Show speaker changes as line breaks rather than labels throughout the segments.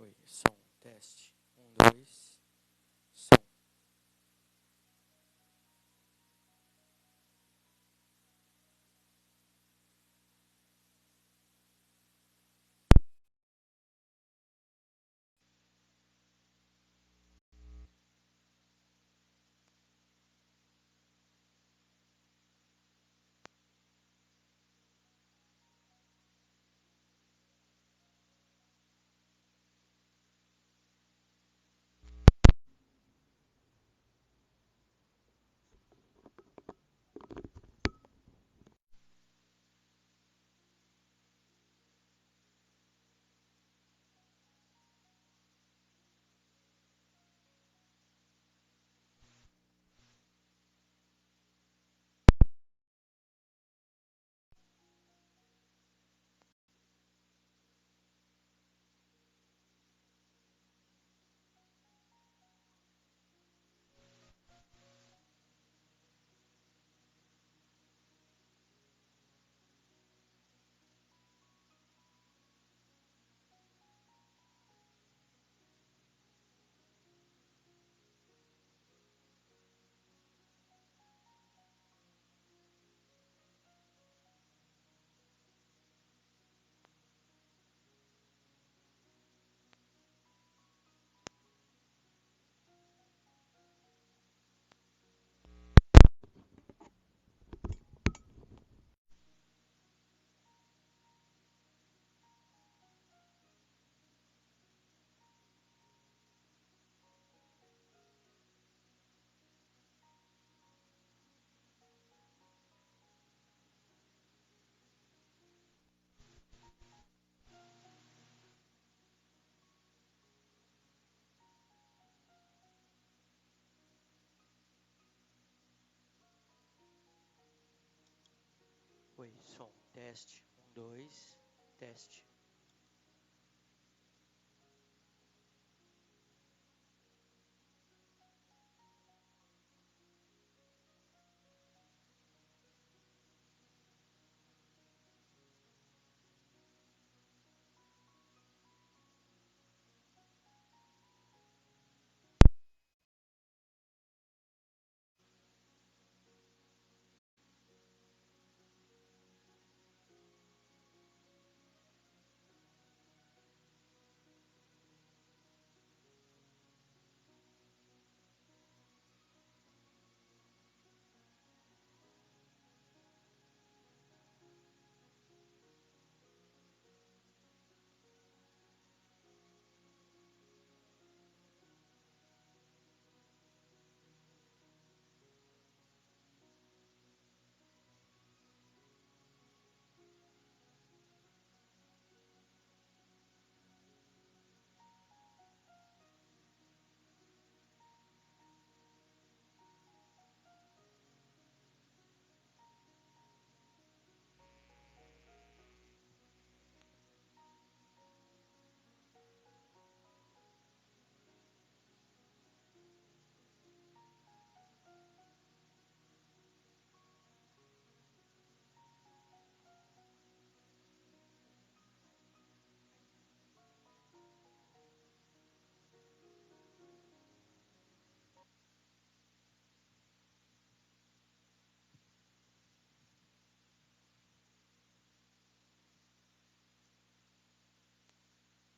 Oi, som, teste. 1, 2, som. Oi, som, teste. 1, 2, teste.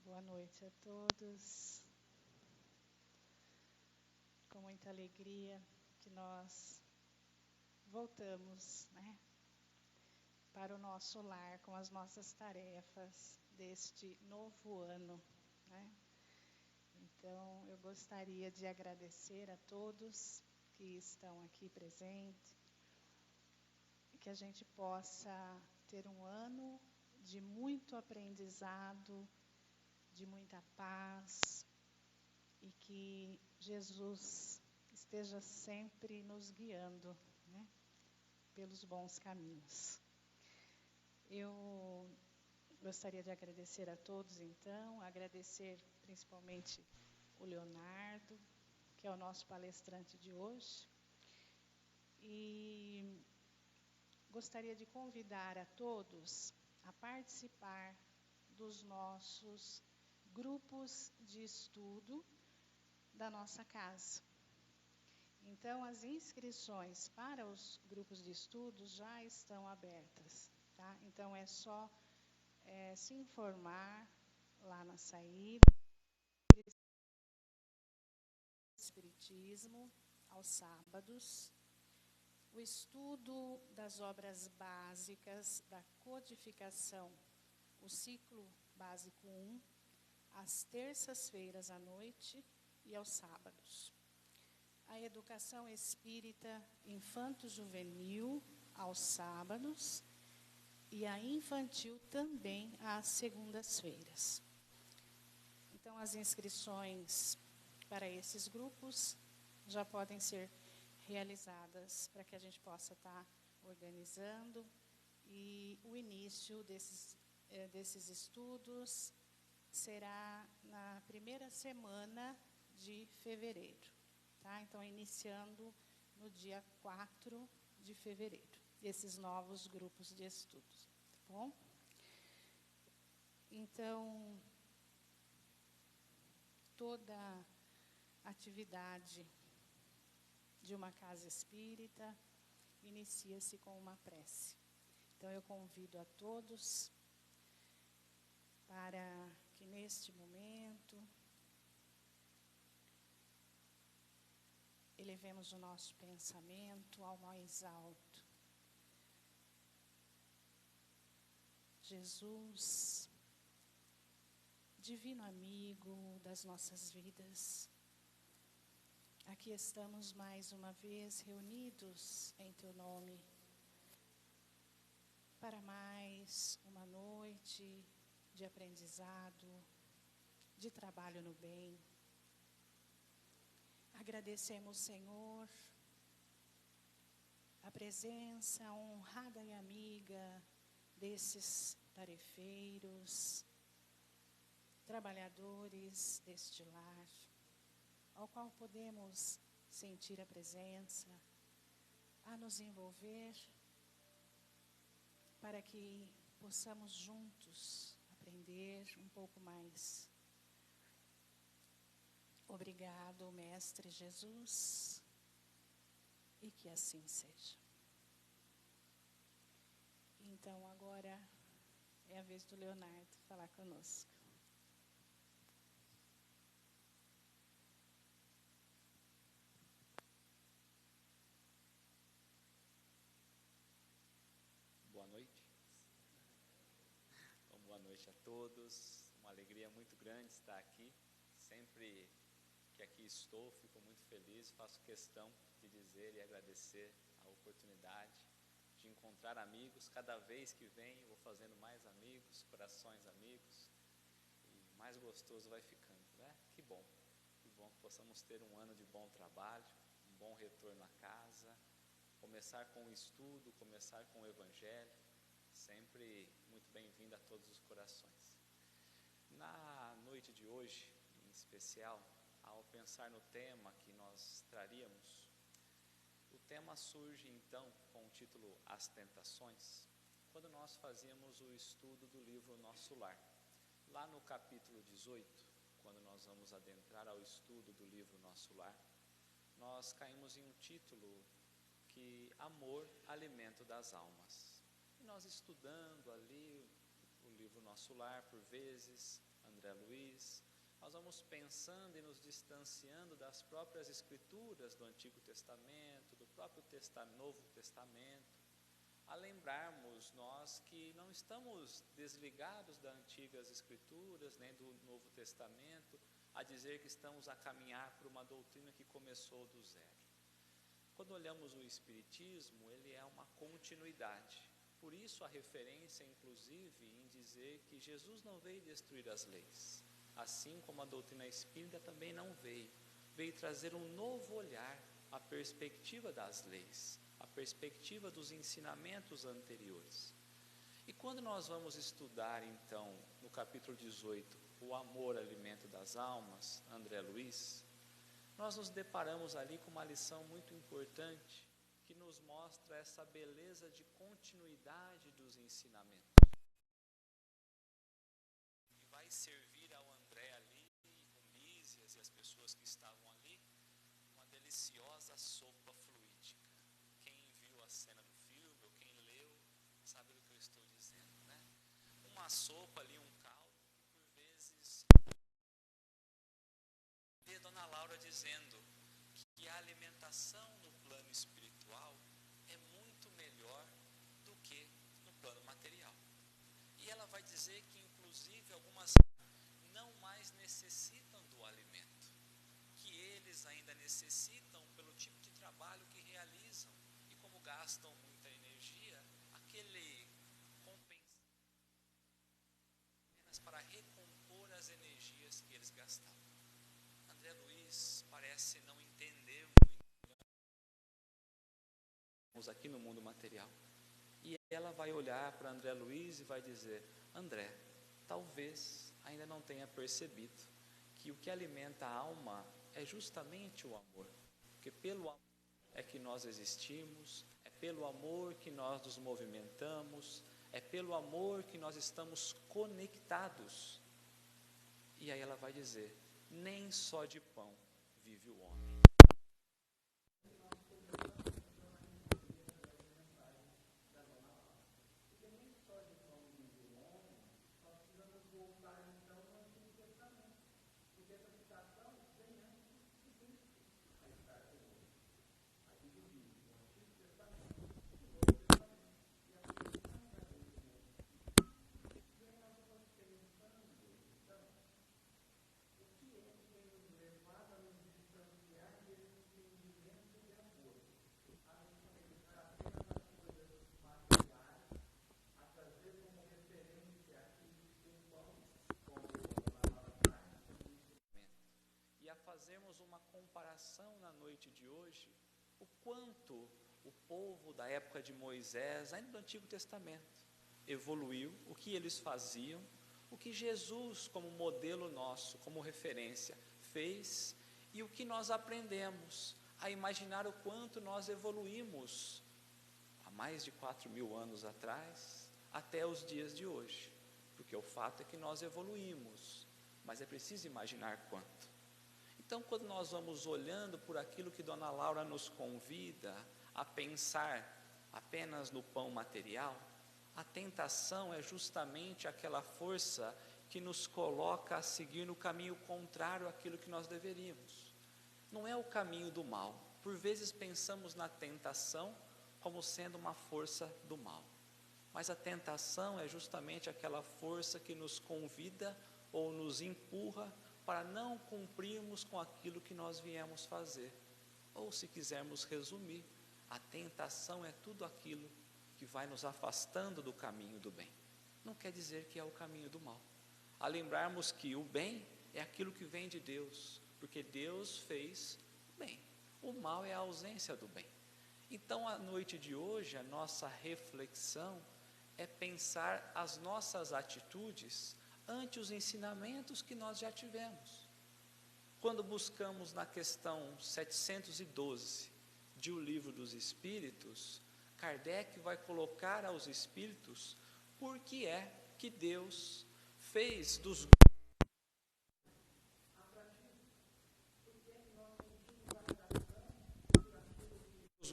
Boa noite a todos. Com muita alegria que nós voltamos, para o nosso lar com as nossas tarefas deste novo ano, né? Então, eu gostaria de agradecer a todos que estão aqui presentes e que a gente possa ter um ano de muito aprendizado, de muita paz, e que Jesus esteja sempre nos guiando, né, pelos bons caminhos. Eu gostaria de agradecer a todos, então, agradecer principalmente o Leonardo, que é o nosso palestrante de hoje, e gostaria de convidar a todos a participar dos nossos grupos de estudo da nossa casa. Então, as inscrições para os grupos de estudo já estão abertas, tá? Então, é só se informar lá na saída. Espiritismo, aos sábados. O estudo das obras básicas da codificação, o ciclo básico 1, às terças-feiras à noite e aos sábados. A educação espírita infanto-juvenil aos sábados e a infantil também às segundas-feiras. Então, as inscrições para esses grupos já podem ser realizadas para que a gente possa estar organizando, e o início desses estudos será na primeira semana de fevereiro, tá? Então, iniciando no dia 4 de fevereiro, esses novos grupos de estudos, tá bom? Então, toda atividade de uma casa espírita inicia-se com uma prece. Então, eu convido a todos para que neste momento elevemos o nosso pensamento ao mais alto. Jesus, divino amigo das nossas vidas, aqui estamos mais uma vez reunidos em Teu nome para mais uma noite de aprendizado, de trabalho no bem. Agradecemos, Senhor, a presença honrada e amiga desses tarefeiros, trabalhadores deste lar, ao qual podemos sentir a presença, a nos envolver, para que possamos juntos aprender um pouco mais. Obrigado, Mestre Jesus, e que assim seja. Então, agora é a vez do Leonardo falar conosco.
Boa noite. Então, boa noite a todos. Uma alegria muito grande estar aqui. Sempre que aqui estou, fico muito feliz. Faço questão de dizer e agradecer a oportunidade de encontrar amigos. Cada vez que venho, vou fazendo mais amigos, corações amigos, e mais gostoso vai ficando, né? Que bom que possamos ter um ano de bom trabalho, um bom retorno à casa, começar com o estudo, começar com o Evangelho, sempre muito bem-vindo a todos os corações. Na noite de hoje, em especial, ao pensar no tema que nós traríamos, o tema surge então com o título As Tentações, quando nós fazíamos o estudo do livro Nosso Lar. Lá no capítulo 18, quando nós vamos adentrar ao estudo do livro Nosso Lar, nós caímos em um título que amor, alimento das almas. E nós estudando ali o livro Nosso Lar, por vezes, André Luiz, nós vamos pensando e nos distanciando das próprias escrituras do Antigo Testamento, do próprio Novo Testamento, a lembrarmos nós que não estamos desligados das antigas escrituras, nem do Novo Testamento, a dizer que estamos a caminhar por uma doutrina que começou do zero. Quando olhamos o Espiritismo, ele é uma continuidade. Por isso a referência, inclusive, em dizer que Jesus não veio destruir as leis. Assim como a doutrina espírita também não veio. Veio trazer um novo olhar à perspectiva das leis, à perspectiva dos ensinamentos anteriores. E quando nós vamos estudar, então, no capítulo 18, o amor, alimento das almas, André Luiz, nós nos deparamos ali com uma lição muito importante que nos mostra essa beleza de continuidade dos ensinamentos. E vai servir ao André as pessoas que estavam ali, uma deliciosa sopa fluídica. Quem viu a cena do filme ou quem leu sabe do que eu estou dizendo, né? Uma sopa ali, um caldo, por vezes vê Dona Laura dizendo que a alimentação no plano espiritual é muito melhor do que no plano material. E ela vai dizer que inclusive algumas não mais necessitam do alimento, que eles ainda necessitam pelo tipo de trabalho que realizam, e como gastam muita energia, aquele compensa apenas para recompor as energias que eles gastavam. André Luiz parece não entender muito aqui no mundo material. E ela vai olhar para André Luiz e vai dizer: André, talvez ainda não tenha percebido que o que alimenta a alma é justamente o amor. Porque pelo amor é que nós existimos, é pelo amor que nós nos movimentamos, é pelo amor que nós estamos conectados. E aí ela vai dizer: nem só de pão vive o homem. Fazermos uma comparação na noite de hoje, o quanto o povo da época de Moisés, ainda do Antigo Testamento, evoluiu, o que eles faziam, o que Jesus, como modelo nosso, como referência, fez, e o que nós aprendemos a imaginar o quanto nós evoluímos há mais de 4.000 anos atrás, até os dias de hoje, porque o fato é que nós evoluímos, mas é preciso imaginar quanto. Então, quando nós vamos olhando por aquilo que Dona Laura nos convida a pensar apenas no pão material, a tentação é justamente aquela força que nos coloca a seguir no caminho contrário àquilo que nós deveríamos. Não é o caminho do mal. Por vezes pensamos na tentação como sendo uma força do mal. Mas a tentação é justamente aquela força que nos convida ou nos empurra para não cumprirmos com aquilo que nós viemos fazer. Ou, se quisermos resumir, a tentação é tudo aquilo que vai nos afastando do caminho do bem. Não quer dizer que é o caminho do mal. A lembrarmos que o bem é aquilo que vem de Deus, porque Deus fez o bem. O mal é a ausência do bem. Então, a noite de hoje, a nossa reflexão é pensar as nossas atitudes ante os ensinamentos que nós já tivemos. Quando buscamos na questão 712 de O Livro dos Espíritos, Kardec vai colocar aos espíritos por que é que Deus fez dos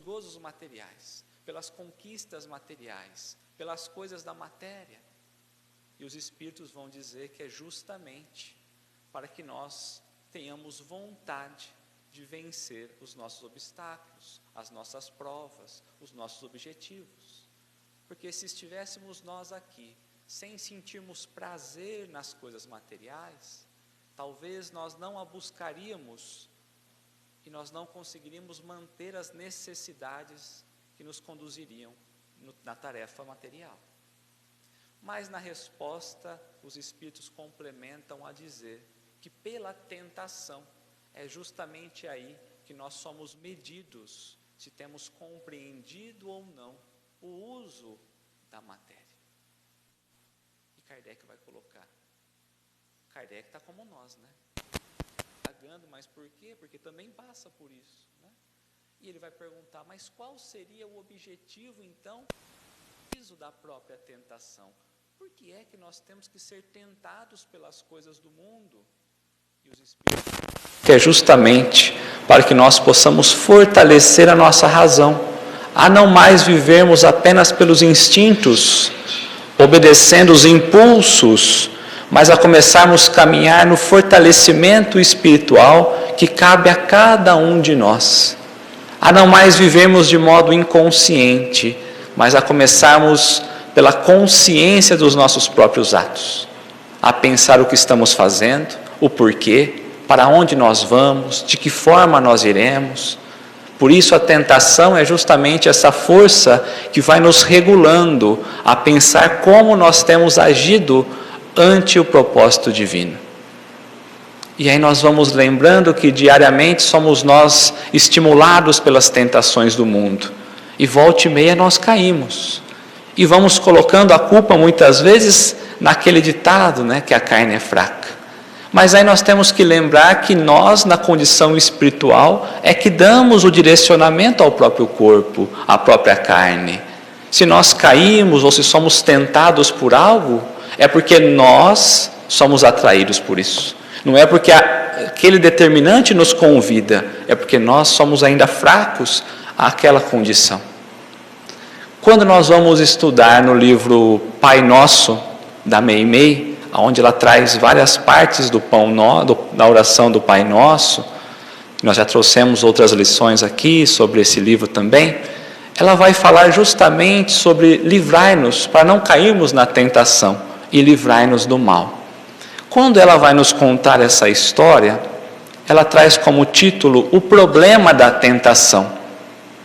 gozos materiais, pelas conquistas materiais, pelas coisas da matéria. E os espíritos vão dizer que é justamente para que nós tenhamos vontade de vencer os nossos obstáculos, as nossas provas, os nossos objetivos. Porque se estivéssemos nós aqui sem sentirmos prazer nas coisas materiais, talvez nós não a buscaríamos e nós não conseguiríamos manter as necessidades que nos conduziriam na tarefa material. Mas na resposta, os espíritos complementam a dizer que pela tentação é justamente aí que nós somos medidos se temos compreendido ou não o uso da matéria. E Kardec vai colocar, Kardec está como nós, né? Pagando, mas por quê? Porque também passa por isso, né? E ele vai perguntar, mas qual seria o objetivo então da própria tentação? Por que é que nós temos que ser tentados pelas coisas do mundo? E os espíritos que é justamente para que nós possamos fortalecer a nossa razão, a não mais vivermos apenas pelos instintos, obedecendo os impulsos, mas a começarmos a caminhar no fortalecimento espiritual que cabe a cada um de nós. A não mais vivermos de modo inconsciente, mas a começarmos pela consciência dos nossos próprios atos. A pensar o que estamos fazendo, o porquê, para onde nós vamos, de que forma nós iremos. Por isso a tentação é justamente essa força que vai nos regulando a pensar como nós temos agido ante o propósito divino. E aí nós vamos lembrando que diariamente somos nós estimulados pelas tentações do mundo. E volta e meia nós caímos. E vamos colocando a culpa muitas vezes naquele ditado, né, que a carne é fraca. Mas aí nós temos que lembrar que nós, na condição espiritual, é que damos o direcionamento ao próprio corpo, à própria carne. Se nós caímos ou se somos tentados por algo, é porque nós somos atraídos por isso. Não é porque aquele determinante nos convida, é porque nós somos ainda fracos àquela condição. Quando nós vamos estudar no livro Pai Nosso, da Meimei, onde ela traz várias partes da oração do Pai Nosso, nós já trouxemos outras lições aqui sobre esse livro também, ela vai falar justamente sobre livrai-nos, para não cairmos na tentação, e livrai-nos do mal. Quando ela vai nos contar essa história, ela traz como título o problema da tentação,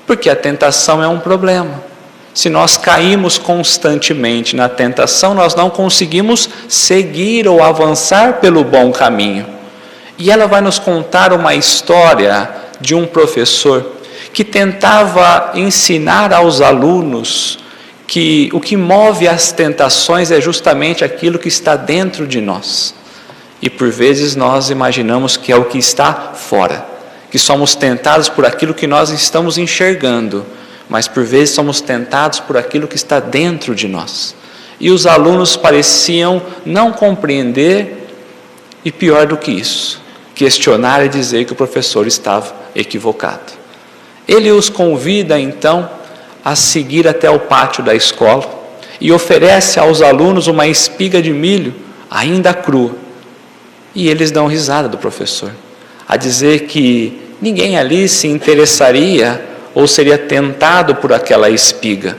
porque a tentação é um problema. Se nós caímos constantemente na tentação, nós não conseguimos seguir ou avançar pelo bom caminho. E ela vai nos contar uma história de um professor que tentava ensinar aos alunos que o que move as tentações é justamente aquilo que está dentro de nós. E por vezes nós imaginamos que é o que está fora, que somos tentados por aquilo que nós estamos enxergando, mas por vezes somos tentados por aquilo que está dentro de nós. E os alunos pareciam não compreender, e pior do que isso, questionar e dizer que o professor estava equivocado. Ele os convida então a seguir até o pátio da escola e oferece aos alunos uma espiga de milho ainda crua. E eles dão risada do professor, a dizer que ninguém ali se interessaria ou seria tentado por aquela espiga.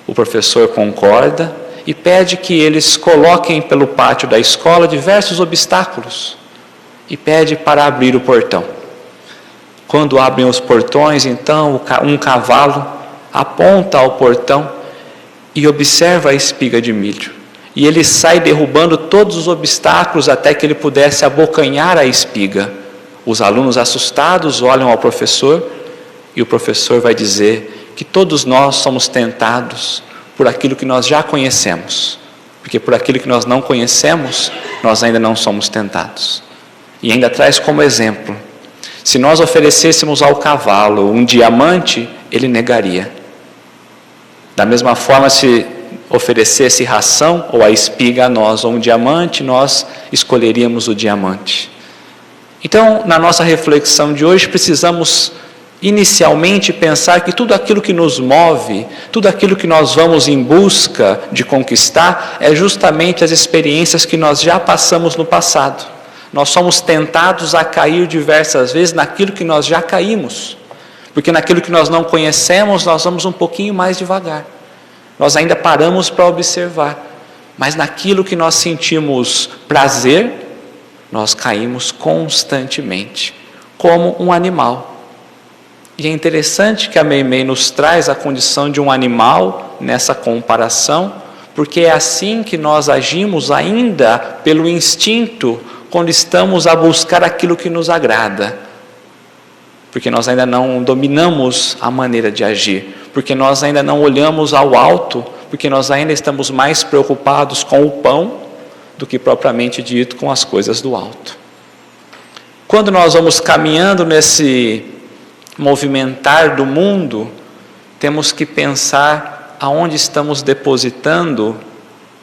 O professor concorda e pede que eles coloquem pelo pátio da escola diversos obstáculos e pede para abrir o portão. Quando abrem os portões, então um cavalo aponta ao portão e observa a espiga de milho. E ele sai derrubando todos os obstáculos até que ele pudesse abocanhar a espiga. Os alunos assustados olham ao professor e o professor vai dizer que todos nós somos tentados por aquilo que nós já conhecemos, porque por aquilo que nós não conhecemos, nós ainda não somos tentados. E ainda traz como exemplo, se nós oferecêssemos ao cavalo um diamante, ele negaria. Da mesma forma, se oferecesse ração ou a espiga a nós, ou um diamante, nós escolheríamos o diamante. Então, na nossa reflexão de hoje, precisamos inicialmente pensar que tudo aquilo que nos move, tudo aquilo que nós vamos em busca de conquistar, é justamente as experiências que nós já passamos no passado. Nós somos tentados a cair diversas vezes naquilo que nós já caímos, porque naquilo que nós não conhecemos, nós vamos um pouquinho mais devagar. Nós ainda paramos para observar, mas naquilo que nós sentimos prazer, nós caímos constantemente, como um animal. E é interessante que a Meimei nos traz a condição de um animal nessa comparação, porque é assim que nós agimos ainda pelo instinto, quando estamos a buscar aquilo que nos agrada. Porque nós ainda não dominamos a maneira de agir, porque nós ainda não olhamos ao alto, porque nós ainda estamos mais preocupados com o pão do que propriamente dito com as coisas do alto. Quando nós vamos caminhando nesse movimentar do mundo, temos que pensar aonde estamos depositando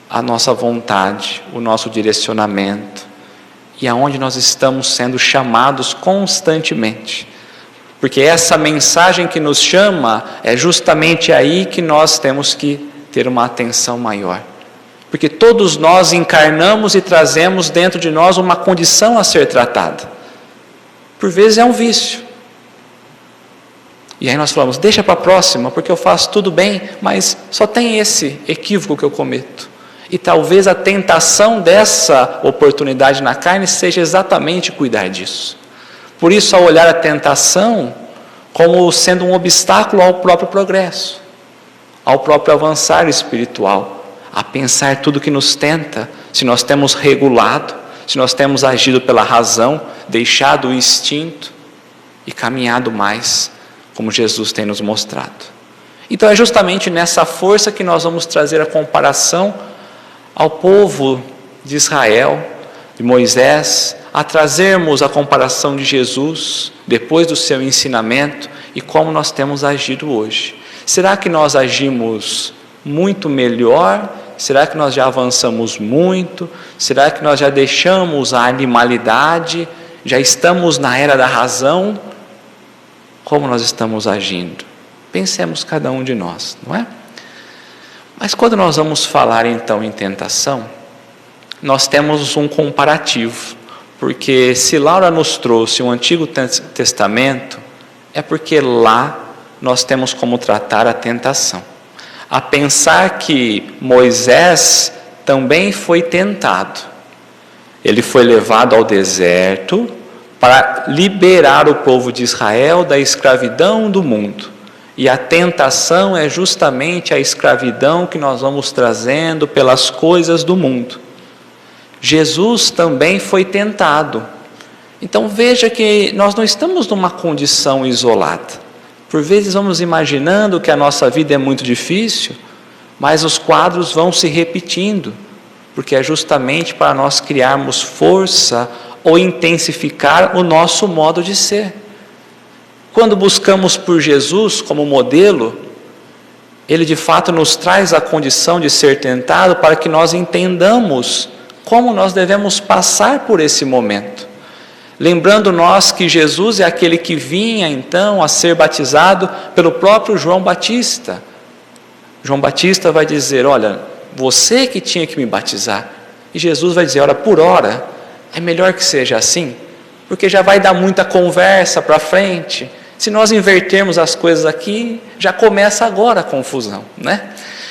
a nossa vontade, o nosso direcionamento. e aonde nós estamos sendo chamados constantemente. Porque essa mensagem que nos chama, é justamente aí que nós temos que ter uma atenção maior. Porque todos nós encarnamos e trazemos dentro de nós uma condição a ser tratada. Por vezes é um vício. E aí nós falamos, deixa para a próxima, porque eu faço tudo bem, mas só tem esse equívoco que eu cometo. E talvez a tentação dessa oportunidade na carne seja exatamente cuidar disso. Por isso, ao olhar a tentação como sendo um obstáculo ao próprio progresso, ao próprio avançar espiritual, a pensar tudo que nos tenta, se nós temos regulado, se nós temos agido pela razão, deixado o instinto e caminhado mais, como Jesus tem nos mostrado. Então é justamente nessa força que nós vamos trazer a comparação ao povo de Israel, de Moisés, a trazermos a comparação de Jesus, depois do seu ensinamento, e como nós temos agido hoje. Será que nós agimos muito melhor? Será que nós já avançamos muito? Será que nós já deixamos a animalidade? Já estamos na era da razão? Como nós estamos agindo? Pensemos cada um de nós, não é? Mas quando nós vamos falar então em tentação, nós temos um comparativo, porque se Laura nos trouxe o Antigo Testamento, é porque lá nós temos como tratar a tentação. A pensar que Moisés também foi tentado. Ele foi levado ao deserto para liberar o povo de Israel da escravidão do mundo. E a tentação é justamente a escravidão que nós vamos trazendo pelas coisas do mundo. Jesus também foi tentado. Então veja que nós não estamos numa condição isolada. Por vezes vamos imaginando que a nossa vida é muito difícil, mas os quadros vão se repetindo, porque é justamente para nós criarmos força ou intensificar o nosso modo de ser. Quando buscamos por Jesus como modelo, Ele de fato nos traz a condição de ser tentado para que nós entendamos como nós devemos passar por esse momento. Lembrando nós que Jesus é aquele que vinha então a ser batizado pelo próprio João Batista. João Batista vai dizer, olha, você que tinha que me batizar. E Jesus vai dizer, olha, por hora, é melhor que seja assim, porque já vai dar muita conversa para frente. Se nós invertermos as coisas aqui, já começa agora a confusão, né?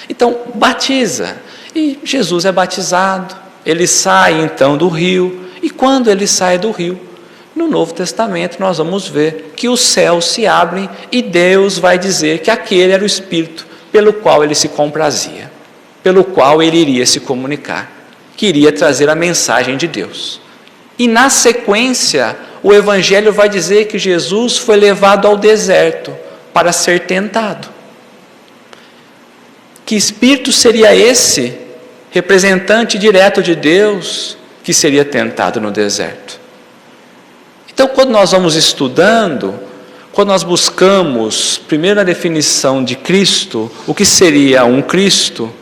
Então, batiza. E Jesus é batizado, ele sai então do rio, e quando ele sai do rio, no Novo Testamento nós vamos ver que os céus se abrem e Deus vai dizer que aquele era o Espírito pelo qual ele se comprazia, pelo qual ele iria se comunicar, que iria trazer a mensagem de Deus. E na sequência, o Evangelho vai dizer que Jesus foi levado ao deserto para ser tentado. Que espírito seria esse, representante direto de Deus, que seria tentado no deserto? Então, quando nós vamos estudando, quando nós buscamos, primeiro na definição de Cristo, o que seria um Cristo,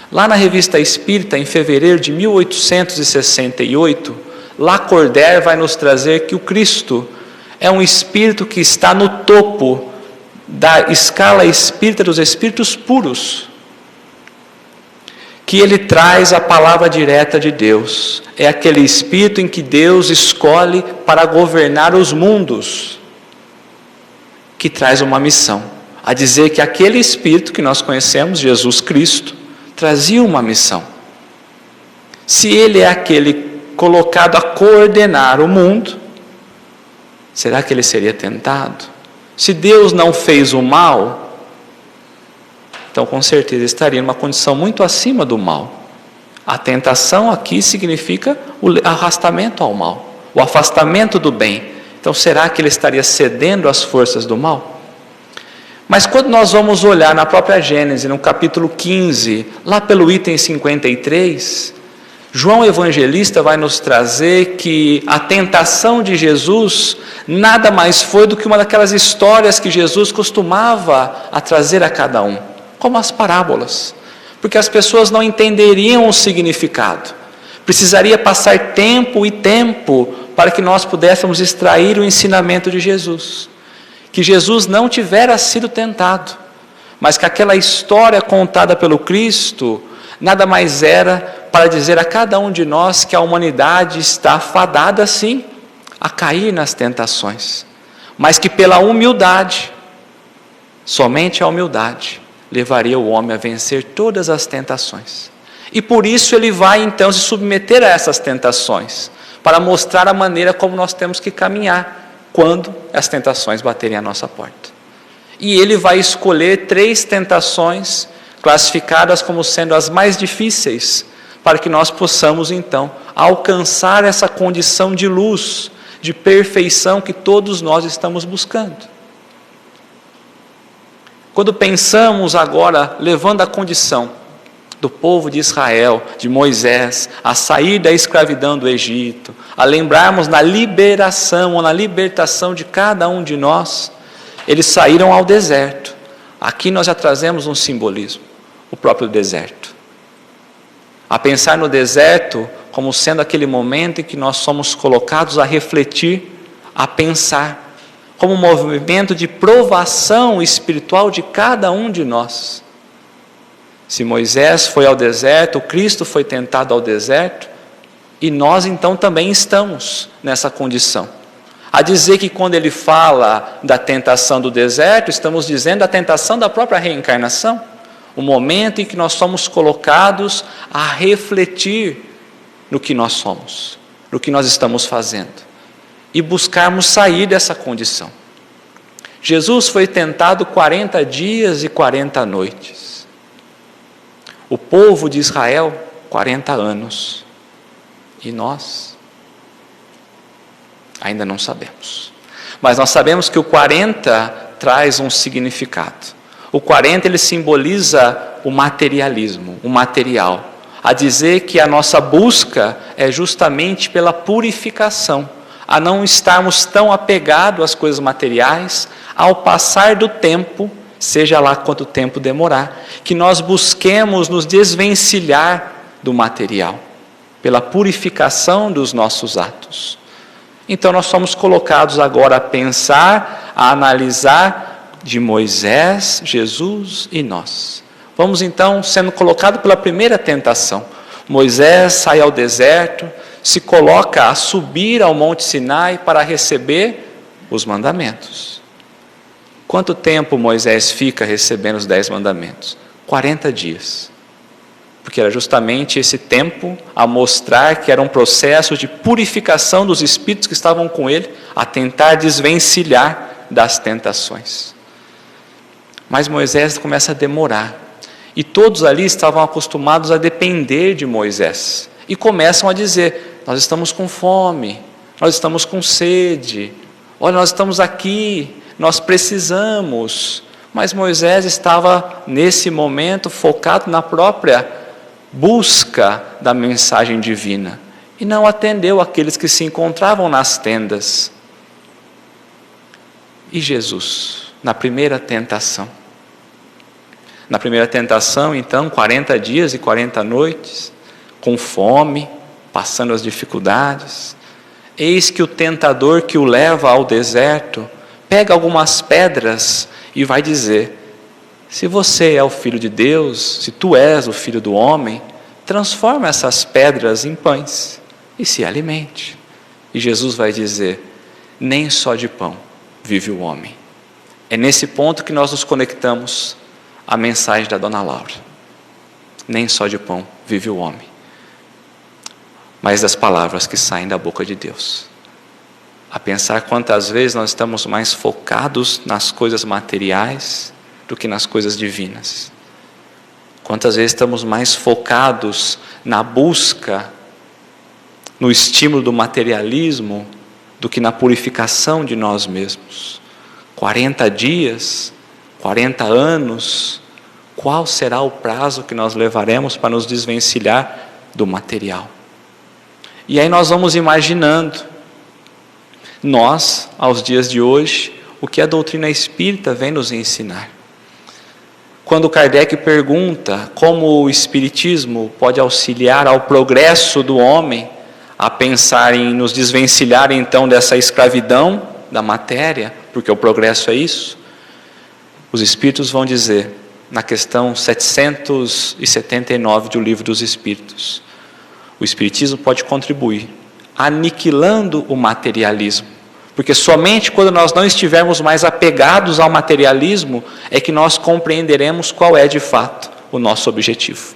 lá na Revista Espírita, em fevereiro de 1868, Lacordaire vai nos trazer que o Cristo é um espírito que está no topo da escala espírita dos espíritos puros, que ele traz a palavra direta de Deus. É aquele espírito em que Deus escolhe para governar os mundos, que traz uma missão, a dizer que aquele espírito que nós conhecemos, Jesus Cristo, trazia uma missão. Se ele é aquele colocado a coordenar o mundo, será que ele seria tentado? Se Deus não fez o mal, então com certeza estaria em uma condição muito acima do mal. A tentação aqui significa o arrastamento ao mal, o afastamento do bem. Então será que ele estaria cedendo às forças do mal? Mas quando nós vamos olhar na própria Gênesis, no capítulo 15, lá pelo item 53, João Evangelista vai nos trazer que a tentação de Jesus nada mais foi do que uma daquelas histórias que Jesus costumava a trazer a cada um, como as parábolas, porque as pessoas não entenderiam o significado.
Precisaria passar tempo e tempo para que nós pudéssemos extrair o ensinamento de Jesus. Que Jesus não tivera sido tentado, mas que aquela história contada pelo Cristo nada mais era para dizer a cada um de nós que a humanidade está fadada sim a cair nas tentações, mas que pela humildade, somente a humildade, levaria o homem a vencer todas as tentações. E por isso ele vai então se submeter a essas tentações, para mostrar a maneira como nós temos que caminhar quando as tentações baterem à nossa porta. E ele vai escolher 3 tentações, classificadas como sendo as mais difíceis, para que nós possamos então alcançar essa condição de luz, de perfeição que todos nós estamos buscando. Quando pensamos agora, levando a condição do povo de Israel, de Moisés, a sair da escravidão do Egito, a lembrarmos na liberação ou na libertação de cada um de nós, eles saíram ao deserto. Aqui nós já trazemos um simbolismo, o próprio deserto. A pensar no deserto como sendo aquele momento em que nós somos colocados a refletir, a pensar, como um movimento de provação espiritual de cada um de nós. Se Moisés foi ao deserto, Cristo foi tentado ao deserto, e nós então também estamos nessa condição. A dizer que quando ele fala da tentação do deserto, estamos dizendo a tentação da própria reencarnação, o momento em que nós somos colocados a refletir no que nós somos, no que nós estamos fazendo, e buscarmos sair dessa condição. Jesus foi tentado 40 dias e 40 noites. O povo de Israel, 40 anos. E nós? Ainda não sabemos. Mas nós sabemos que o 40 traz um significado. O 40 ele simboliza o materialismo, o material. A dizer que a nossa busca é justamente pela purificação, a não estarmos tão apegados às coisas materiais, ao passar do tempo, seja lá quanto tempo demorar, que nós busquemos nos desvencilhar do material, pela purificação dos nossos atos. Então nós somos colocados agora a pensar, a analisar de Moisés, Jesus e nós. Vamos então sendo colocados pela primeira tentação. Moisés sai ao deserto, se coloca a subir ao Monte Sinai para receber os mandamentos. Quanto tempo Moisés fica recebendo os 10 mandamentos? 40 dias. Porque era justamente esse tempo a mostrar que era um processo de purificação dos espíritos que estavam com ele, a tentar desvencilhar das tentações. Mas Moisés começa a demorar. E todos ali estavam acostumados a depender de Moisés. E começam a dizer, nós estamos com fome, nós estamos com sede, olha, nós estamos aqui, nós precisamos. Mas Moisés estava, nesse momento, focado na própria busca da mensagem divina. E não atendeu aqueles que se encontravam nas tendas. E Jesus, na primeira tentação. Na primeira tentação, então, 40 dias e 40 noites, com fome, passando as dificuldades. Eis que o tentador que o leva ao deserto, pega algumas pedras e vai dizer, se você é o Filho de Deus, se tu és o Filho do homem, transforma essas pedras em pães e se alimente. E Jesus vai dizer, nem só de pão vive o homem. É nesse ponto que nós nos conectamos à mensagem da Dona Laura. Nem só de pão vive o homem, mas das palavras que saem da boca de Deus. A pensar quantas vezes nós estamos mais focados nas coisas materiais do que nas coisas divinas. Quantas vezes estamos mais focados na busca, no estímulo do materialismo, do que na purificação de nós mesmos. 40 dias, 40 anos, qual será o prazo que nós levaremos para nos desvencilhar do material? E aí nós vamos imaginando, aos dias de hoje, o que a doutrina espírita vem nos ensinar. quando Kardec pergunta como o Espiritismo pode auxiliar ao progresso do homem, a pensar em nos desvencilhar então dessa escravidão da matéria, porque o progresso é isso, os Espíritos vão dizer, na questão 779 do Livro dos Espíritos, o Espiritismo pode contribuir, aniquilando o materialismo, porque somente quando nós não estivermos mais apegados ao materialismo, é que nós compreenderemos qual é de fato o nosso objetivo.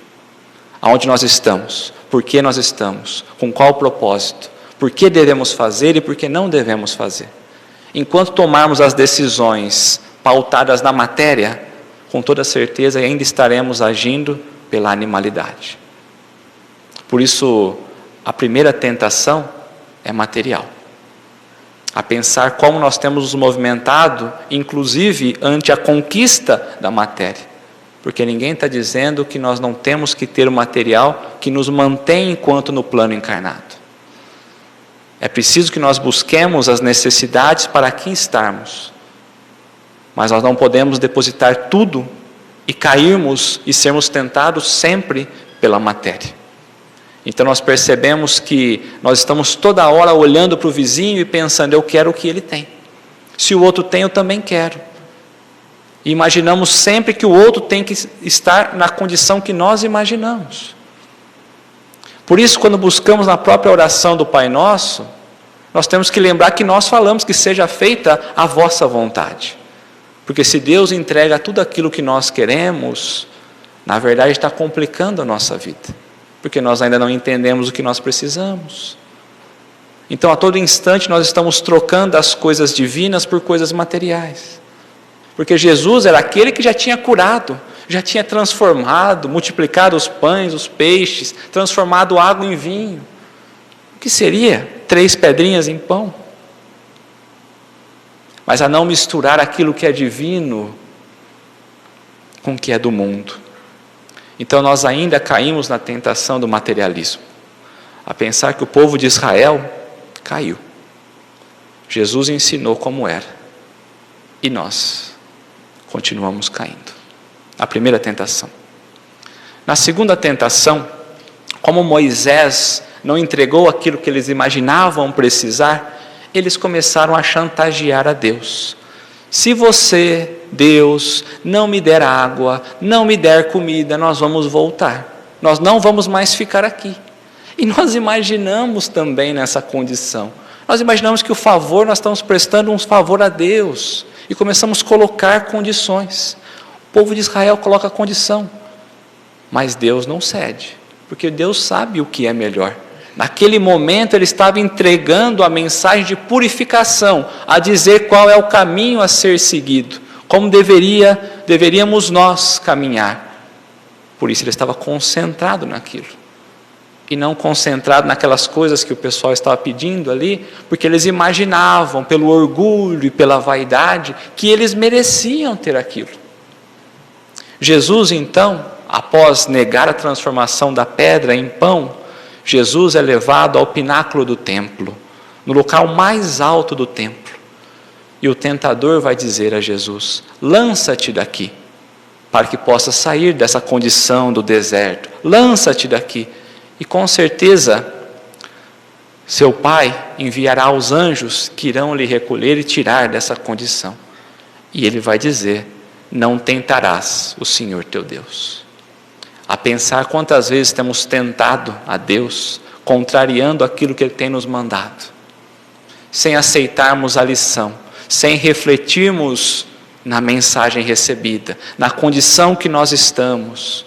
Aonde nós estamos, por que nós estamos, com qual propósito, por que devemos fazer e por que não devemos fazer. Enquanto tomarmos as decisões pautadas na matéria, com toda certeza ainda estaremos agindo pela animalidade. Por isso, a primeira tentação é material. A pensar como nós temos nos movimentado, inclusive ante a conquista da matéria. Porque ninguém está dizendo que nós não temos que ter o material que nos mantém enquanto no plano encarnado. É preciso que nós busquemos as necessidades para aqui estarmos. Mas nós não podemos depositar tudo e cairmos e sermos tentados sempre pela matéria. Então nós percebemos que nós estamos toda hora olhando para o vizinho e pensando, eu quero o que ele tem. Se o outro tem, eu também quero. E imaginamos sempre que o outro tem que estar na condição que nós imaginamos. Por isso, quando buscamos na própria oração do Pai Nosso, nós temos que lembrar que nós falamos que seja feita a vossa vontade. Porque se Deus entrega tudo aquilo que nós queremos, na verdade está complicando a nossa vida. Porque nós ainda não entendemos o que nós precisamos. Então, a todo instante, nós estamos trocando as coisas divinas por coisas materiais. Porque Jesus era aquele que já tinha curado, já tinha transformado, multiplicado os pães, os peixes, transformado água em vinho. O que seria 3 pedrinhas em pão? Mas a não misturar aquilo que é divino com o que é do mundo. Então nós ainda caímos na tentação do materialismo, a pensar que o povo de Israel caiu. Jesus ensinou como era, e nós continuamos caindo. A primeira tentação. Na segunda tentação, como Moisés não entregou aquilo que eles imaginavam precisar, eles começaram a chantagear a Deus. Se você, Deus, não me der água, não me der comida, nós vamos voltar. Nós não vamos mais ficar aqui. E nós imaginamos também nessa condição. Nós imaginamos que o favor, nós estamos prestando um favor a Deus. E começamos a colocar condições. O povo de Israel coloca condição. Mas Deus não cede. Porque Deus sabe o que é melhor. Naquele momento ele estava entregando a mensagem de purificação, a dizer qual é o caminho a ser seguido, como deveríamos nós caminhar. Por isso ele estava concentrado naquilo, e não concentrado naquelas coisas que o pessoal estava pedindo ali, porque eles imaginavam, pelo orgulho e pela vaidade, que eles mereciam ter aquilo. Jesus então, após negar a transformação da pedra em pão, Jesus é levado ao pináculo do templo, no local mais alto do templo. E o tentador vai dizer a Jesus, lança-te daqui, para que possa sair dessa condição do deserto. Lança-te daqui. E com certeza, seu pai enviará os anjos que irão lhe recolher e tirar dessa condição. E ele vai dizer, não tentarás o Senhor teu Deus. A pensar quantas vezes temos tentado a Deus, contrariando aquilo que Ele tem nos mandado, sem aceitarmos a lição, sem refletirmos na mensagem recebida, na condição que nós estamos,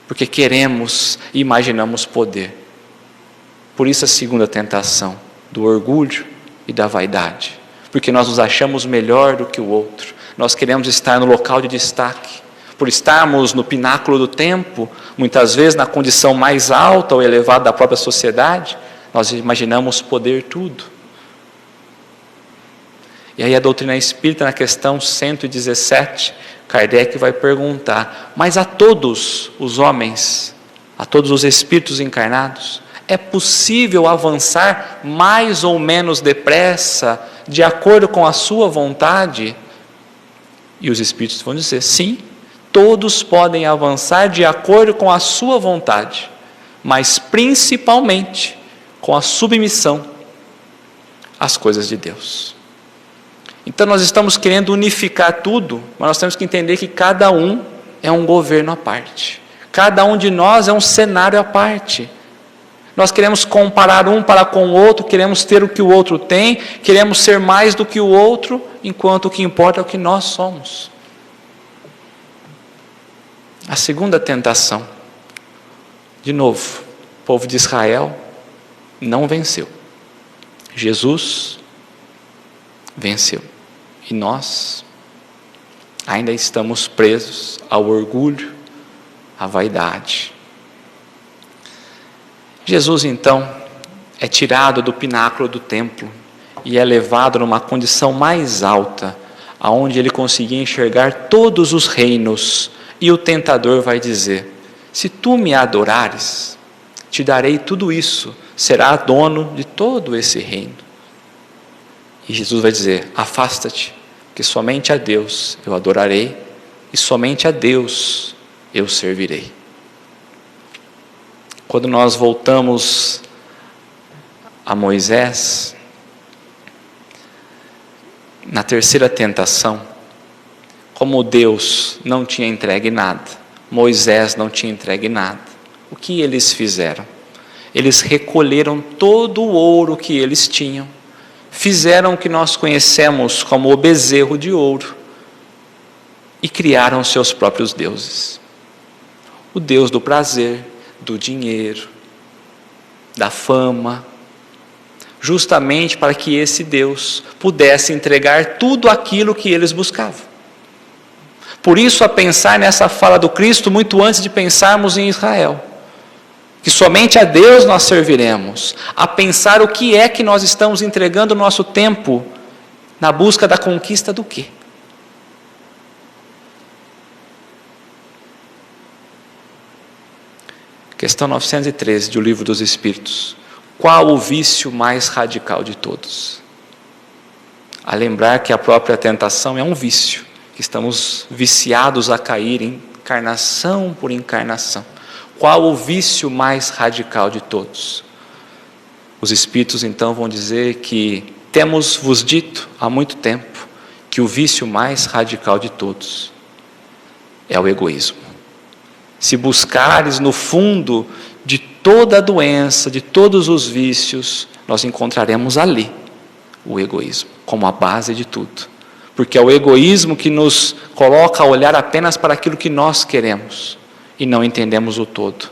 porque queremos e imaginamos poder. Por isso a segunda tentação, do orgulho e da vaidade, porque nós nos achamos melhor do que o outro, nós queremos estar no local de destaque, por estarmos no pináculo do tempo, muitas vezes na condição mais alta ou elevada da própria sociedade, nós imaginamos poder tudo. E aí a doutrina espírita, na questão 117, Kardec vai perguntar, mas a todos os homens, a todos os espíritos encarnados, é possível avançar mais ou menos depressa, de acordo com a sua vontade? E os espíritos vão dizer, sim, Todos podem avançar de acordo com a sua vontade, mas principalmente com a submissão às coisas de Deus. Então nós estamos querendo unificar tudo, mas nós temos que entender que cada um é um governo à parte. Cada um de nós é um cenário à parte. Nós queremos comparar um para com o outro, queremos ter o que o outro tem, queremos ser mais do que o outro, enquanto o que importa é o que nós somos. A segunda tentação, de novo, o povo de Israel não venceu. Jesus venceu. E nós ainda estamos presos ao orgulho, à vaidade. Jesus, então, é tirado do pináculo do templo e é levado numa condição mais alta, aonde ele conseguia enxergar todos os reinos. E o tentador vai dizer: se tu me adorares, te darei tudo isso, será dono de todo esse reino. E Jesus vai dizer: afasta-te, que somente a Deus eu adorarei e somente a Deus eu servirei. Quando nós voltamos a Moisés, na terceira tentação, como Deus não tinha entregue nada, Moisés não tinha entregue nada, o que eles fizeram? Eles recolheram todo o ouro que eles tinham, fizeram o que nós conhecemos como o bezerro de ouro e criaram seus próprios deuses. O Deus do prazer, do dinheiro, da fama, justamente para que esse Deus pudesse entregar tudo aquilo que eles buscavam. Por isso, a pensar nessa fala do Cristo, muito antes de pensarmos em Israel, que somente a Deus nós serviremos, a pensar o que é que nós estamos entregando o nosso tempo na busca da conquista do quê? Questão 913 do Livro dos Espíritos. Qual o vício mais radical de todos? A lembrar que a própria tentação é um vício, que estamos viciados a cair em encarnação por encarnação. Qual o vício mais radical de todos? Os Espíritos então vão dizer que temos vos dito há muito tempo que o vício mais radical de todos é o egoísmo. Se buscares no fundo de toda a doença, de todos os vícios, nós encontraremos ali o egoísmo, como a base de tudo. Porque é o egoísmo que nos coloca a olhar apenas para aquilo que nós queremos e não entendemos o todo.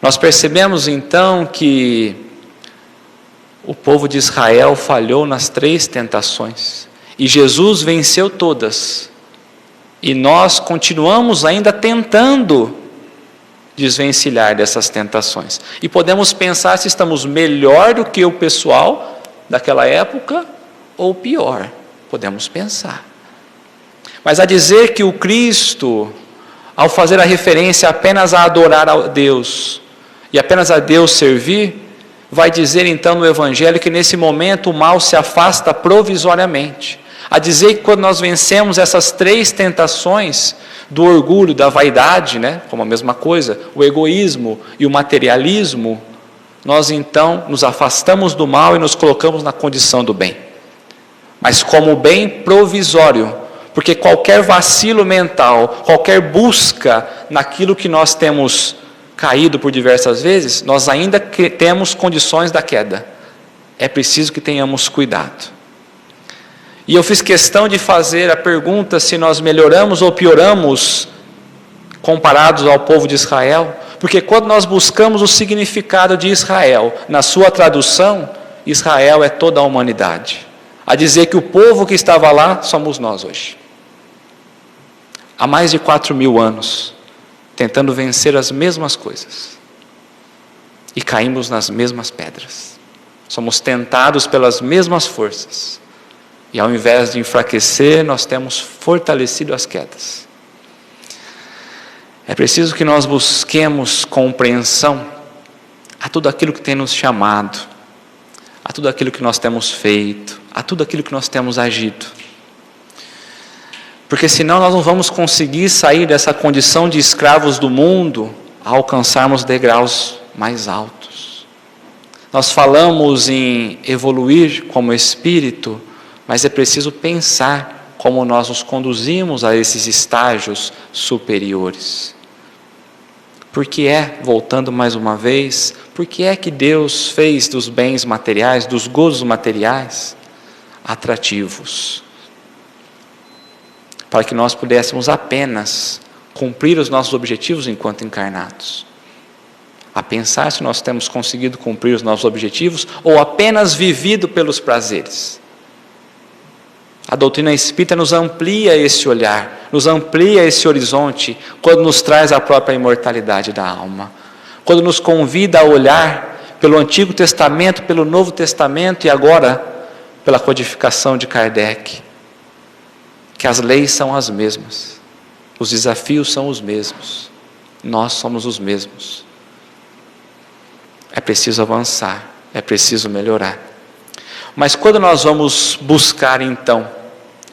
Nós percebemos então que o povo de Israel falhou nas 3 tentações e Jesus venceu todas. E nós continuamos ainda tentando desvencilhar dessas tentações. E podemos pensar se estamos melhor do que o pessoal daquela época ou pior. Podemos pensar. Mas a dizer que o Cristo, ao fazer a referência apenas a adorar a Deus e apenas a Deus servir, vai dizer então no Evangelho que nesse momento o mal se afasta provisoriamente. A dizer que quando nós vencemos essas 3 tentações do orgulho, da vaidade, como a mesma coisa, o egoísmo e o materialismo, nós então nos afastamos do mal e nos colocamos na condição do bem. Mas como bem provisório, porque qualquer vacilo mental, qualquer busca naquilo que nós temos caído por diversas vezes, nós ainda temos condições da queda. É preciso que tenhamos cuidado. E eu fiz questão de fazer a pergunta se nós melhoramos ou pioramos comparados ao povo de Israel, porque quando nós buscamos o significado de Israel, na sua tradução, Israel é toda a humanidade. A dizer que o povo que estava lá somos nós hoje. Há mais de 4.000 anos, tentando vencer as mesmas coisas. E caímos nas mesmas pedras. Somos tentados pelas mesmas forças. E ao invés de enfraquecer, nós temos fortalecido as quedas. É preciso que nós busquemos compreensão a tudo aquilo que tem nos chamado, a tudo aquilo que nós temos feito, a tudo aquilo que nós temos agido. Porque senão nós não vamos conseguir sair dessa condição de escravos do mundo a alcançarmos degraus mais altos. Nós falamos em evoluir como espírito, mas é preciso pensar como nós nos conduzimos a esses estágios superiores. Porque voltando mais uma vez, porque é que Deus fez dos bens materiais, dos gozos materiais, atrativos? Para que nós pudéssemos apenas cumprir os nossos objetivos enquanto encarnados. A pensar se nós temos conseguido cumprir os nossos objetivos ou apenas vivido pelos prazeres. A doutrina espírita nos amplia esse olhar, nos amplia esse horizonte, quando nos traz a própria imortalidade da alma. Quando nos convida a olhar pelo Antigo Testamento, pelo Novo Testamento e agora pela codificação de Kardec. Que as leis são as mesmas, os desafios são os mesmos, nós somos os mesmos. É preciso avançar, é preciso melhorar. Mas quando nós vamos buscar então,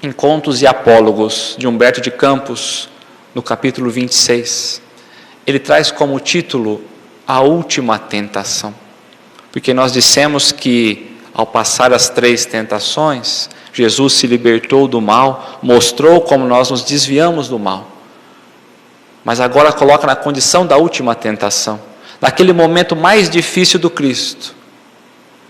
em Contos e Apólogos, de Humberto de Campos, no capítulo 26, ele traz como título A Última Tentação. Porque nós dissemos que ao passar as 3 tentações, Jesus se libertou do mal, mostrou como nós nos desviamos do mal. Mas agora coloca na condição da última tentação, naquele momento mais difícil do Cristo.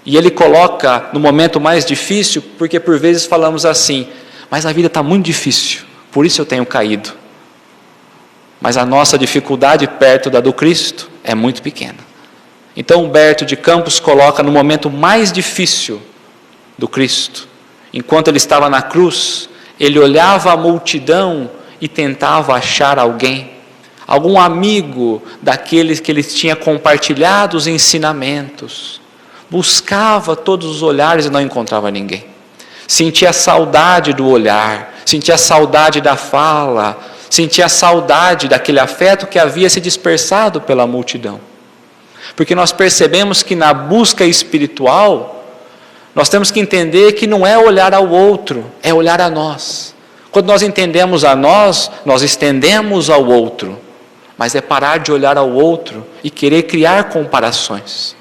E ele coloca no momento mais difícil, porque por vezes falamos assim, mas a vida está muito difícil, por isso eu tenho caído. Mas a nossa dificuldade perto da do Cristo é muito pequena. Então Humberto de Campos coloca no momento mais difícil do Cristo. Enquanto ele estava na cruz, ele olhava a multidão e tentava achar alguém, algum amigo daqueles que ele tinha compartilhado os ensinamentos. Buscava todos os olhares e não encontrava ninguém. Sentia saudade do olhar, sentia saudade da fala, sentia saudade daquele afeto que havia se dispersado pela multidão. Porque nós percebemos que na busca espiritual, nós temos que entender que não é olhar ao outro, é olhar a nós. Quando nós entendemos a nós, nós estendemos ao outro. Mas é parar de olhar ao outro e querer criar comparações.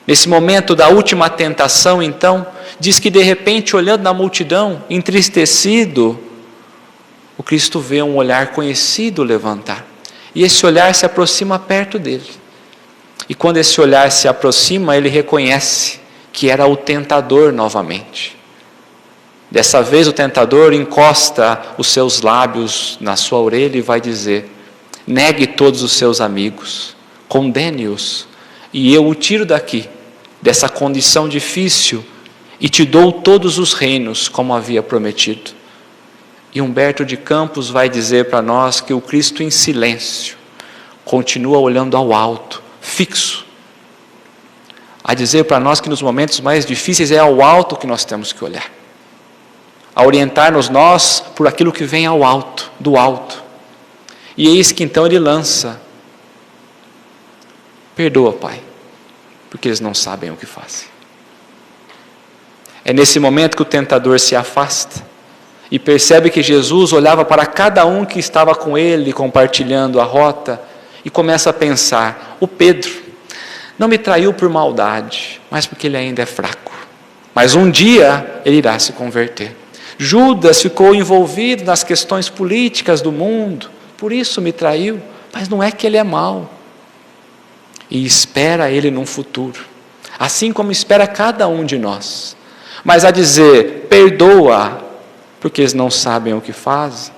Nesse momento da última tentação, então, diz que de repente, olhando na multidão, entristecido, o Cristo vê um olhar conhecido levantar. E esse olhar se aproxima perto dele. E quando esse olhar se aproxima, ele reconhece que era o tentador novamente. Dessa vez o tentador encosta os seus lábios na sua orelha e vai dizer, negue todos os seus amigos, condene-os, e eu o tiro daqui, dessa condição difícil, e te dou todos os reinos, como havia prometido. E Humberto de Campos vai dizer para nós que o Cristo em silêncio, continua olhando ao alto, fixo, a dizer para nós que nos momentos mais difíceis é ao alto que nós temos que olhar. A orientar-nos nós por aquilo que vem ao alto, do alto. E eis que então ele lança, perdoa, Pai, porque eles não sabem o que fazem. É nesse momento que o tentador se afasta e percebe que Jesus olhava para cada um que estava com ele, compartilhando a rota, e começa a pensar, o Pedro não me traiu por maldade, mas porque ele ainda é fraco. Mas um dia ele irá se converter. Judas ficou envolvido nas questões políticas do mundo, por isso me traiu, mas não é que ele é mau. E espera ele num futuro, assim como espera cada um de nós. Mas a dizer, perdoa, porque eles não sabem o que fazem.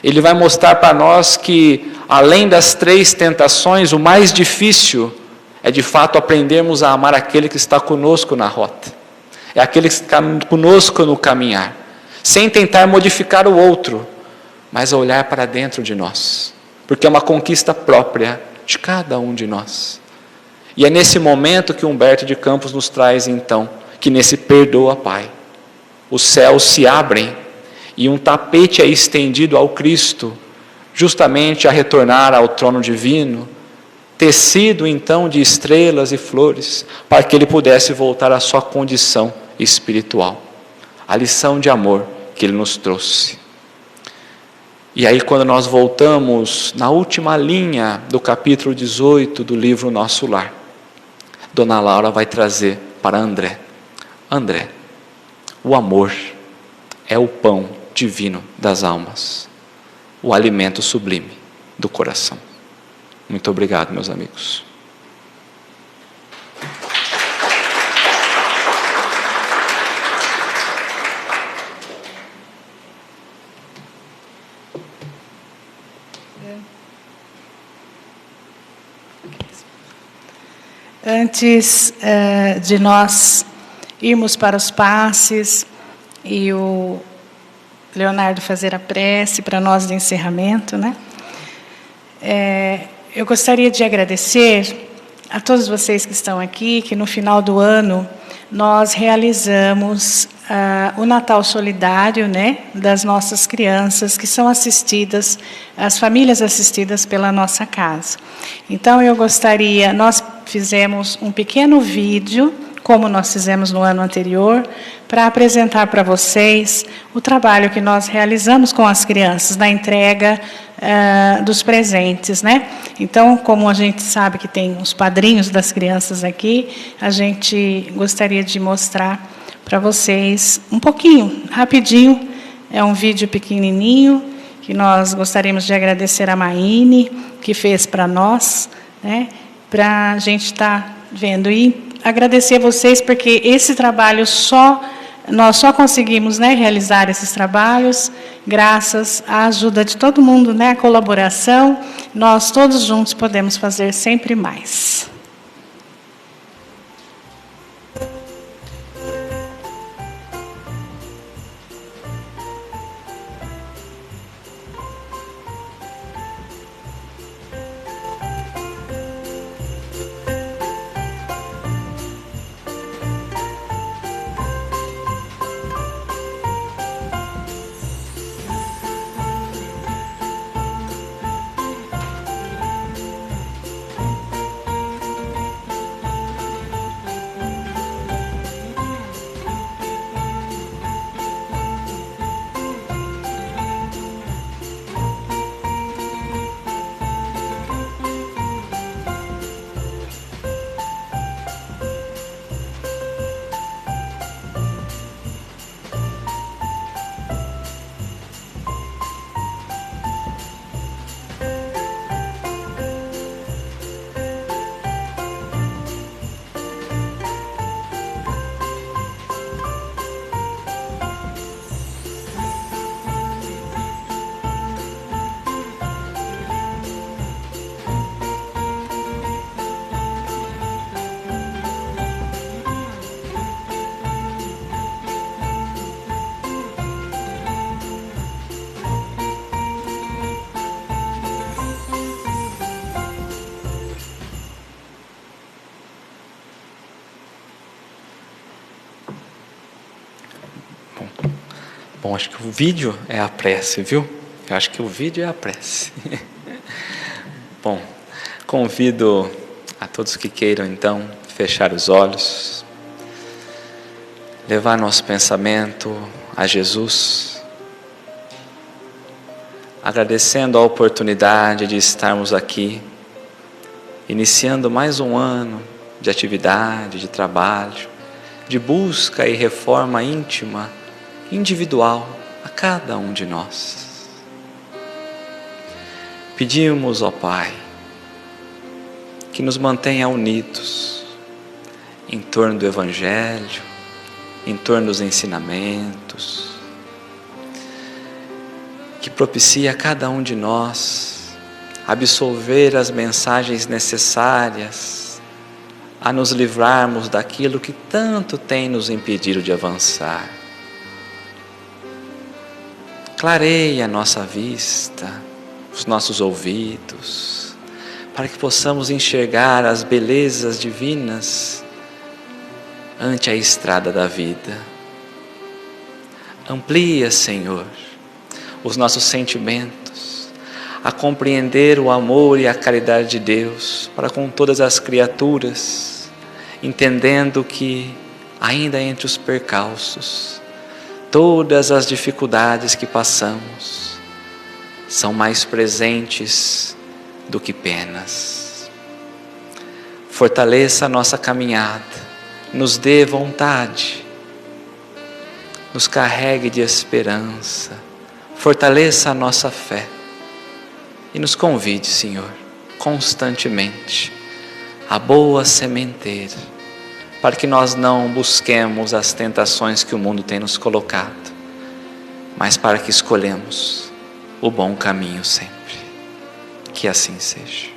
Ele vai mostrar para nós que, além das 3 tentações, o mais difícil é de fato aprendermos a amar aquele que está conosco na rota. É aquele que está conosco no caminhar. Sem tentar modificar o outro, mas a olhar para dentro de nós. Porque é uma conquista própria de cada um de nós. E é nesse momento que Humberto de Campos nos traz então, que nesse perdoa, Pai, os céus se abrem e um tapete é estendido ao Cristo, justamente a retornar ao trono divino, tecido então de estrelas e flores, para que ele pudesse voltar à sua condição espiritual. A lição de amor que ele nos trouxe. E aí, quando nós voltamos na última linha do capítulo 18 do livro Nosso Lar, Dona Laura vai trazer para André: André, o amor é o pão divino das almas, o alimento sublime do coração. Muito obrigado, meus amigos.
Antes de nós irmos para os passes e o Leonardo fazer a prece para nós de encerramento, né? Eu gostaria de agradecer a todos vocês que estão aqui, que no final do ano nós realizamos o Natal Solidário, né, das nossas crianças que são assistidas, as famílias assistidas pela nossa casa. Então eu gostaria, nós fizemos um pequeno vídeo, como nós fizemos no ano anterior, para apresentar para vocês o trabalho que nós realizamos com as crianças, na entrega dos presentes, né? Então, como a gente sabe que tem os padrinhos das crianças aqui, a gente gostaria de mostrar para vocês um pouquinho, rapidinho. É um vídeo pequenininho, que nós gostaríamos de agradecer a Maine, que fez para nós, né? Para a gente estar vendo. E agradecer a vocês, porque esse trabalho nós só conseguimos, né, realizar esses trabalhos graças à ajuda de todo mundo, né, a colaboração. Nós todos juntos podemos fazer sempre mais.
Bom, acho que o vídeo é a prece, viu? Eu acho que o vídeo é a prece. Bom, convido a todos que queiram, então, fechar os olhos, levar nosso pensamento a Jesus, agradecendo a oportunidade de estarmos aqui, iniciando mais um ano de atividade, de trabalho, de busca e reforma íntima, individual, a cada um de nós. Pedimos, ó Pai, que nos mantenha unidos em torno do Evangelho, em torno dos ensinamentos, que propicie a cada um de nós absorver as mensagens necessárias a nos livrarmos daquilo que tanto tem nos impedido de avançar. Clareia a nossa vista, os nossos ouvidos, para que possamos enxergar as belezas divinas ante a estrada da vida. Amplia, Senhor, os nossos sentimentos, a compreender o amor e a caridade de Deus para com todas as criaturas, entendendo que, ainda entre os percalços, todas as dificuldades que passamos, são mais presentes do que penas. Fortaleça a nossa caminhada, nos dê vontade, nos carregue de esperança, fortaleça a nossa fé e nos convide, Senhor, constantemente à boa sementeira, para que nós não busquemos as tentações que o mundo tem nos colocado, mas para que escolhemos o bom caminho sempre. Que assim seja.